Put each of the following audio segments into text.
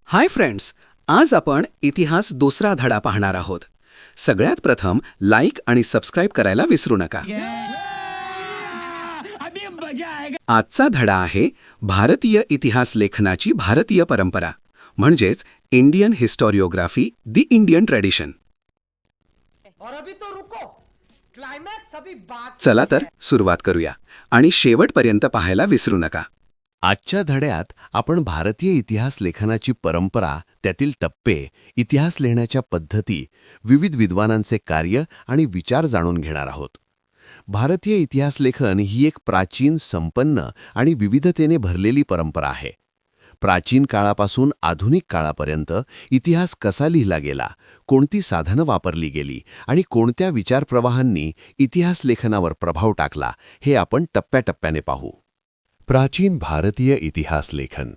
Hi friends, आज आपण इतिहास दुसरा धडा पाहणार आहोत. सगळ्यात प्रथम लाईक आणि सबस्क्राईब करायला विसरू नका. आजचा धडा आहे भारतीय इतिहास लेखनाची भारतीय परंपरा, म्हणजेच Indian historiography, the Indian tradition. और अभी तो रुको, क्लाइमैक्स अभी बाकी चला तर सुरुवात करूया आणि शेवटपर्यंत पाहायला विसरू नका. आजच्या धड्यात आपण भारतीय इतिहास लेखनाची परंपरा, त्यातील टप्पे, इतिहास लिहिण्याच्या पद्धती, विविध विद्वानांचे कार्य आणि विचार जाणून घेणार आहोत. भारतीय इतिहास लेखन ही एक प्राचीन, संपन्न आणि विविधतेने भरलेली परंपरा आहे. प्राचीन काळापासून आधुनिक काळापर्यंत इतिहास कसा लिहिला गेला, कोणती साधनं वापरली गेली आणि कोणत्या विचारप्रवाहांनी इतिहास लेखनावर प्रभाव टाकला, हे आपण टप्प्याटप्प्याने पाहू. प्राचीन भारतीय इतिहास लेखन.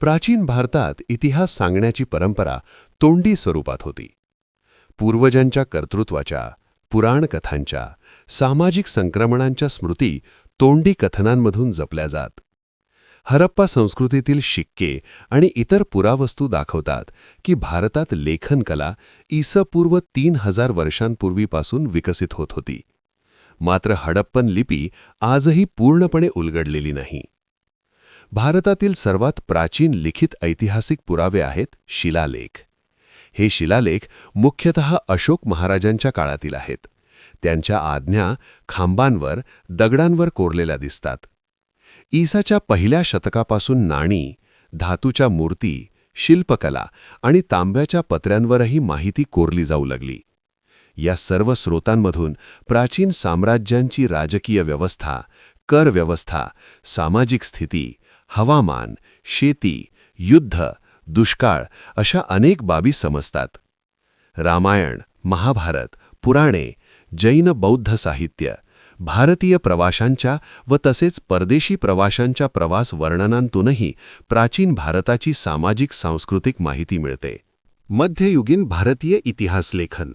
प्राचीन भारतात इतिहास सांगण्याची परंपरा तोंडी स्वरूपात होती. पूर्वजांच्या कर्तृत्वाच्या, पुराण कथांच्या, सामाजिक संक्रमणांच्या स्मृती तोंडी कथनांमधून जपल्या जात. हरप्पा संस्कृतीतील शिक्के आणि इतर पुरावस्तू दाखवतात की भारतात लेखनकला ईसपूर्व 3000 वर्षांपूर्वीपासून विकसित होत होती. मात्र हडप्पन लिपी आजही पूर्णपणे उलगडलेली नाही. भारतातील सर्वात प्राचीन लिखित ऐतिहासिक पुरावे आहेत शिलालेख. हे शिलालेख मुख्यतः अशोक महाराजांच्या काळातील आहेत. त्यांच्या आज्ञा खांबांवर, दगडांवर कोरलेल्या दिसतात. ईसाच्या पहिल्या शतकापासून नाणी, धातूच्या मूर्ती, शिल्पकला आणि तांब्याच्या पत्र्यांवरही माहिती कोरली जाऊ लागली. या सर्व स्रोतांमधून प्राचीन साम्राज्यांची राजकीय व्यवस्था, कर व्यवस्था, सामाजिक स्थिती, हवामान, शेती, युद्ध, दुष्काळ अशा अनेक बाबी समजतात. रामायण, महाभारत, पुराणे, जैन बौद्ध साहित्य, भारतीय प्रवाशांच्या व तसेच परदेशी प्रवाशांच्या प्रवास वर्णनांतूनही प्राचीन भारताची सामाजिक सांस्कृतिक माहिती मिळते. मध्ययुगीन भारतीय इतिहास लेखन.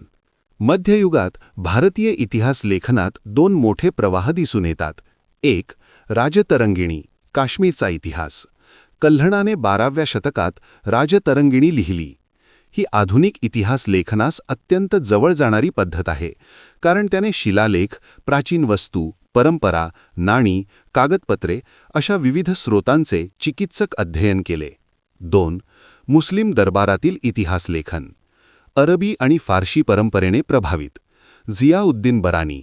मध्ययुगात भारतीय इतिहास लेखनात दोन मोठे प्रवाह दिसून येतात. एक, राजतरंगिणी, काश्मीरचा इतिहास. कल्हणाने 12व्या शतकात राजतरंगिणी लिहिली. ही आधुनिक इतिहास लेखनास अत्यंत जवळ जाणारी पद्धत आहे, कारण त्याने शिलालेख, प्राचीन वस्तू, परंपरा, नाणी, कागदपत्रे अशा विविध स्रोतांचे चिकित्सक अध्ययन केले. 2. मुस्लिम दरबारातील इतिहास लेखन. अरबी आणि फारशी परंपरेने प्रभावित. झियाउद्दीन बरानी.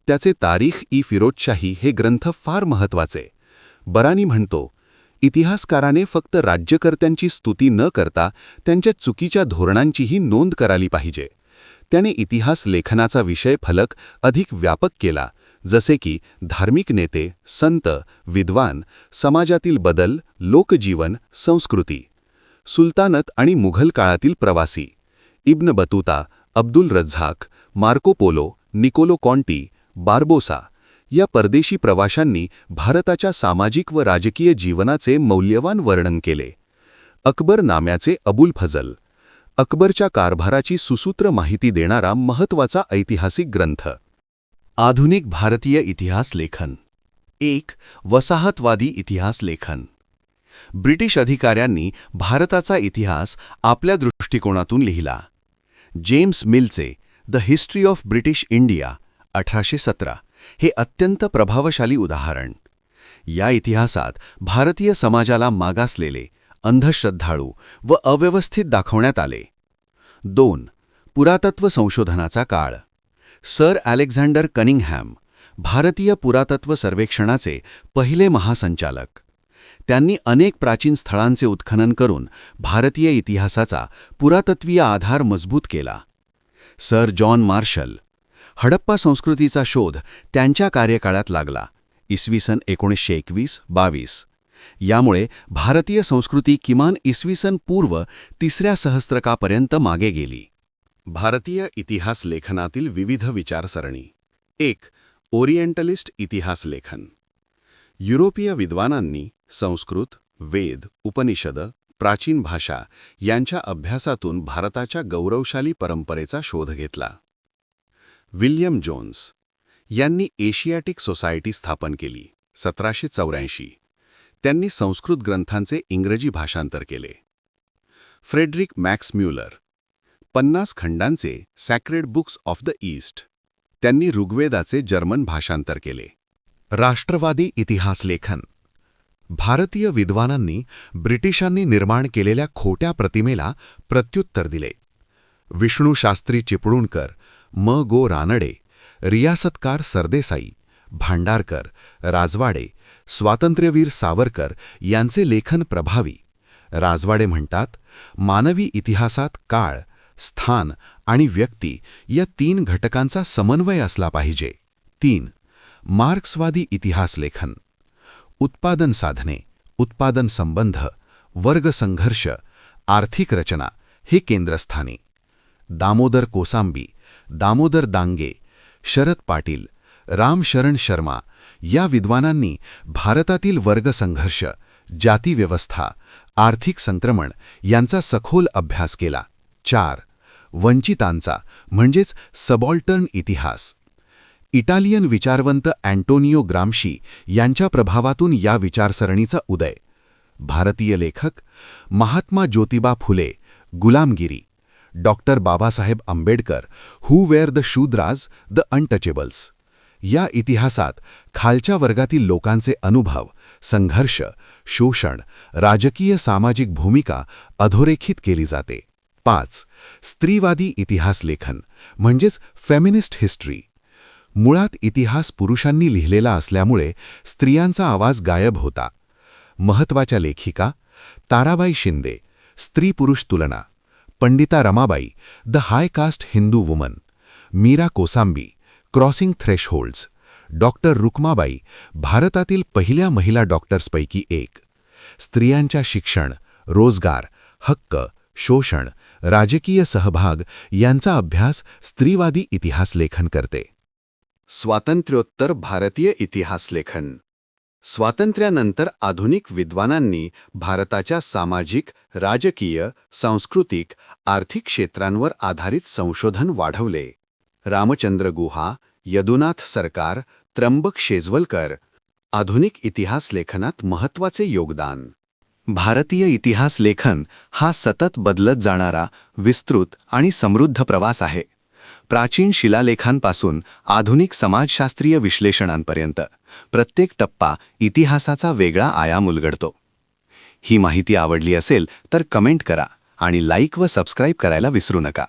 त्याचे तारीख-ई-फिरोजशाही हे ग्रंथ फार महत्त्वाचे. बरानी म्हणतो, इतिहासकाराने फक्त राज्यकर्त्यांची स्तुती न करता त्यांच्या चुकीच्या धोरणांचीही नोंद करायला पाहिजे. त्याने इतिहास लेखनाचा विषय फलक अधिक व्यापक केला, जसे की धार्मिक नेते, संत, विद्वान, समाजातील बदल, लोकजीवन, संस्कृती. सुलतानत आणि मुघल काळातील प्रवासी. Ibn Battuta, Abdul Razzaq, Marco Polo, Niccolo Conti, Barbosa या परदेशी प्रवाशांनी भारताच्या सामाजिक व राजकीय जीवनाचे मौल्यवान वर्णन केले. अकबर नाम्याचे अबुल फजल. अकबरच्या कारभाराची सुसूत्र माहिती देणारा महत्त्वाचा ऐतिहासिक ग्रंथ. आधुनिक भारतीय इतिहास लेखन. 1. वसाहतवादी इतिहास लेखन. ब्रिटिश अधिकाऱ्यांनी भारताचा इतिहास आपल्या दृष्टिकोनातून लिहिला. जेम्स मिलचे the history of British India 1817 हे अत्यंत प्रभावशाली उदाहरण. या इतिहासात भारतीय समाजाला मागासलेले, अंधश्रद्धाळू व अव्यवस्थित दाखवण्यात आले. 2. पुरातत्व संशोधनाचा काळ. सर अलेक्झांडर कनिंगहॅम, भारतीय पुरातत्व सर्वेक्षणाचे पहिले महासंचालक. त्यांनी अनेक प्राचीन स्थळांचे उत्खनन करून भारतीय इतिहासाचा पुरातत्वीय आधार मजबूत केला. Sir John Marshall. हडप्पा संस्कृतीचा शोध त्यांच्या कार्यकाळात लागला, इसवी सन 1921-22. यामुळे भारतीय संस्कृती किमान इसवी सन पूर्व 3ऱ्या सहस्त्रकापर्यंत मागे गेली. भारतीय इतिहास लेखनातील विविध विचारसरणी. 1. ओरिएंटलिस्ट इतिहास लेखन. युरोपीय विद्वानांनी संस्कृत, वेद, उपनिषद, प्राचीन भाषा यांच्या अभ्यासातून भारताच्या गौरवशाली परंपरेचा शोध घेतला. विल्यम जोन्स यांनी एशियाटिक सोसायटी स्थापन केली 1784. त्यांनी संस्कृत ग्रंथांचे इंग्रजी भाषांतर केले. Friedrich Max Muller. 50 खंडांचे sacred books of the East. त्यांनी ऋग्वेदाचे जर्मन भाषांतर केले. राष्ट्रवादी इतिहास लेखन. भारतीय विद्वानांनी ब्रिटिशांनी निर्माण केलेल्या खोट्या प्रतिमेला प्रत्युत्तर दिले. विष्णू शास्त्री चिपळूणकर, म. गो. रानडे, रियासतकार सरदेसाई, भांडारकर, राजवाडे, स्वातंत्र्यवीर सावरकर यांचे लेखन प्रभावी. राजवाडे म्हणतात, मानवी इतिहासात काळ, स्थान आणि व्यक्ती या 3 घटकांचा समन्वय असला पाहिजे. 3. मार्क्सवादी इतिहास लेखन. उत्पादन साधने, उत्पादन संबंध, वर्ग संघर्ष, आर्थिक रचना हे केंद्रस्थानी. दामोदर कोसांबी, दामोदर दांगे, शरद पाटील, राम शरण शर्मा या विद्वानांनी भारतातील वर्गसंघर्ष, जातीव्यवस्था, आर्थिक संक्रमण यांचा सखोल अभ्यास केला. 4. वंचितांचा म्हणजेच सबॉल्टर्न इतिहास. इटालियन विचारवंत अँटोनियो ग्राम्शी यांच्या प्रभावातून या विचारसरणीचा उदय. भारतीय लेखक Mahatma Jyotiba Phule, Gulamgiri. Doctor Babasaheb Ambedkar, who were the Shudras, the untouchables. या इतिहासात खालच्या वर्गातील लोकांचे अनुभव, संघर्ष, शोषण, राजकीय सामाजिक भूमिका अधोरेखित केली जाते. 5. स्त्रीवादी इतिहास लेखन म्हणजेच फेमिनिस्ट हिस्ट्री. मुळात इतिहास पुरुषांनी लिहिलेला असल्यामुळे स्त्रियांचा आवाज गायब होता. महत्त्वाच्या लेखिका ताराबाई शिंदे, स्त्री-पुरुष तुलना. Pandita Ramabai, the high caste Hindu woman. Meera Kosambi, crossing thresholds. Doctor Rukhmabai, भारतातील पहिल्या महिला डॉक्टर्सपैकी एक. स्त्रियांच्या शिक्षण, रोजगार, हक्क, शोषण, राजकीय सहभाग यांचा अभ्यास स्त्रीवादी इतिहास लेखन करते. स्वातंत्र्योत्तर भारतीय इतिहास लेखन. स्वातंत्र्यानंतर आधुनिक विद्वानांनी भारताच्या सामाजिक, राजकीय, सांस्कृतिक, आर्थिक क्षेत्रांवर आधारित संशोधन वाढवले. रामचंद्र गुहा, यदुनाथ सरकार, त्र्यंबक शेजवलकर. आधुनिक इतिहास लेखनात महत्त्वाचे योगदान. भारतीय इतिहास लेखन हा सतत बदलत जाणारा, विस्तृत आणि समृद्ध प्रवास आहे. प्राचीन शिलालेखांपासून आधुनिक समाजशास्त्रीय विश्लेषणांपर्यंत प्रत्येक टप्पा इतिहासाचा वेगळा आयाम उलगडतो. ही माहिती आवडली असेल तर कमेंट करा आणि लाईक व सबस्क्राईब करायला विसरू नका.